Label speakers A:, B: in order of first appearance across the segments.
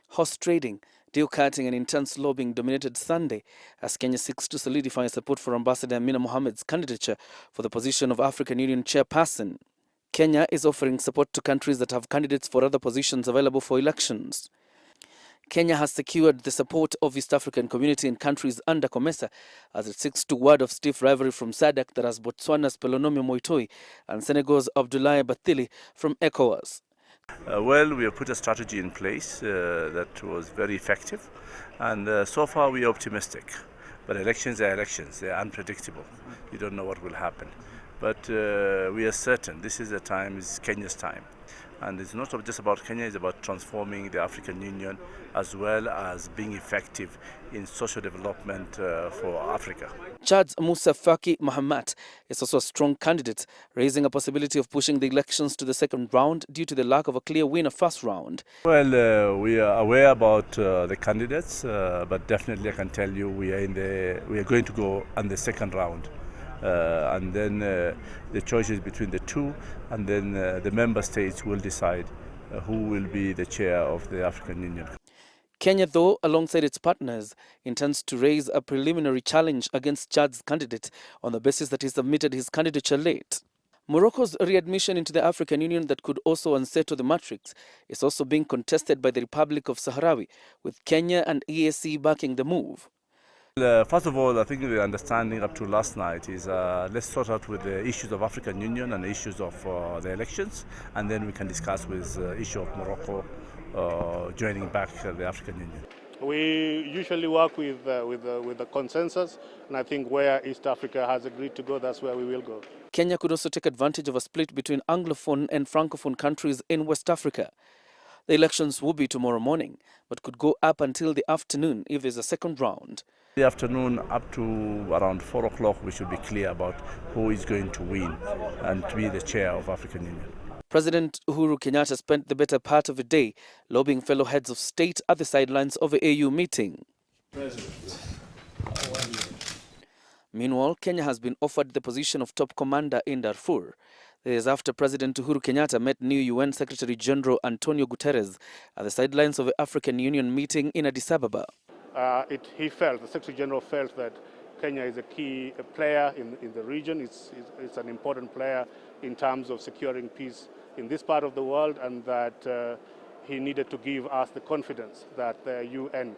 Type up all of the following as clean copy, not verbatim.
A: Horse trading, deal cutting and intense lobbying dominated Sunday as Kenya seeks to solidify support for Ambassador Amina Mohamed's candidature for the position of African Union chairperson. Kenya is offering support to countries that have candidates for other positions available for elections. Kenya has secured the support of East African community in countries under COMESA as it seeks to ward off stiff rivalry from SADC that has Botswana's Pelonomi Moitoi and Senegal's Abdoulaye Bathily from ECOWAS.
B: Well, we have put a strategy in place that was very effective, and so far we are optimistic. But elections are elections, they are unpredictable. You don't know what will happen. But we are certain this is Kenya's time. And it's not just about Kenya, it's about transforming the African Union as well as being effective in social development for Africa.
A: Chad's Musa Faki Mahamat is also a strong candidate, raising a possibility of pushing the elections to the second round due to the lack of a clear winner first round.
B: Well, we are aware about the candidates, but definitely I can tell you we are going to go on the second round. And then the choice is between the two, and then the member states will decide who will be the chair of the African Union.
A: Kenya, though, alongside its partners, intends to raise a preliminary challenge against Chad's candidate on the basis that he submitted his candidature late. Morocco's readmission into the African Union that could also unsettle the matrix is also being contested by the Republic of Sahrawi, with Kenya and EAC backing the move.
B: First of all, I think the understanding up to last night is let's sort out with the issues of African Union and the issues of the elections, and then we can discuss with the issue of Morocco joining back the African Union.
C: We usually work with the consensus, and I think where East Africa has agreed to go, that's where we will go.
A: Kenya could also take advantage of a split between Anglophone and Francophone countries in West Africa. The elections will be tomorrow morning, but could go up until the afternoon if there's a second round.
B: The afternoon up to around 4 o'clock, we should be clear about who is going to win and to be the chair of African Union.
A: President Uhuru Kenyatta spent the better part of the day lobbying fellow heads of state at the sidelines of the AU meeting. Meanwhile, Kenya has been offered the position of top commander in Darfur. This is after President Uhuru Kenyatta met new UN Secretary-General Antonio Guterres at the sidelines of the African Union meeting in Addis Ababa.
C: The Secretary-General felt that Kenya is a key player in the region. It's an important player in terms of securing peace in this part of the world, and that he needed to give us the confidence that the UN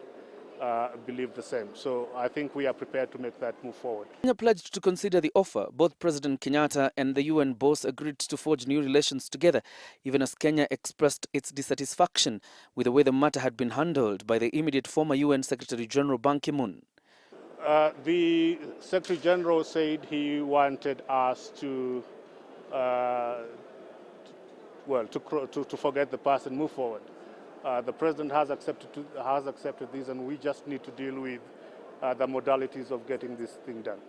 C: believe the same. So I think we are prepared to make that move forward.
A: Kenya pledged to consider the offer. Both President Kenyatta and the UN boss agreed to forge new relations together, even as Kenya expressed its dissatisfaction with the way the matter had been handled by the immediate former UN Secretary-General Ban Ki-moon.
C: The Secretary-General said he wanted us to forget the past and move forward. The President has accepted this, and we just need to deal with the modalities of getting this thing done.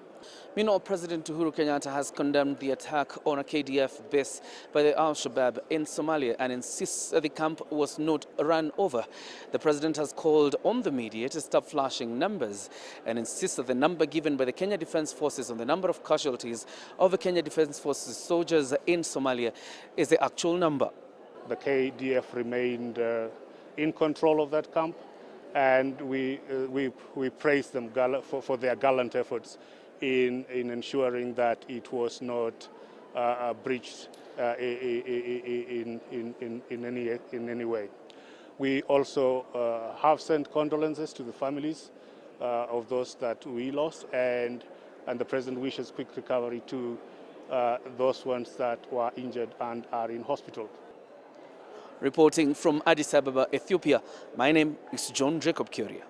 A: Meanwhile, President Uhuru Kenyatta has condemned the attack on a KDF base by the Al-Shabaab in Somalia and insists that the camp was not run over. The President has called on the media to stop flashing numbers and insists that the number given by the Kenya Defence Forces on the number of casualties of the Kenya Defence Forces soldiers in Somalia is the actual number.
C: The KDF remained in control of that camp, and we praise them for their gallant efforts in ensuring that it was not breached in any way. We also have sent condolences to the families of those that we lost, and the President wishes quick recovery to those ones that were injured and are in hospital.
A: Reporting from Addis Ababa, Ethiopia, my name is John Jacob Kuria.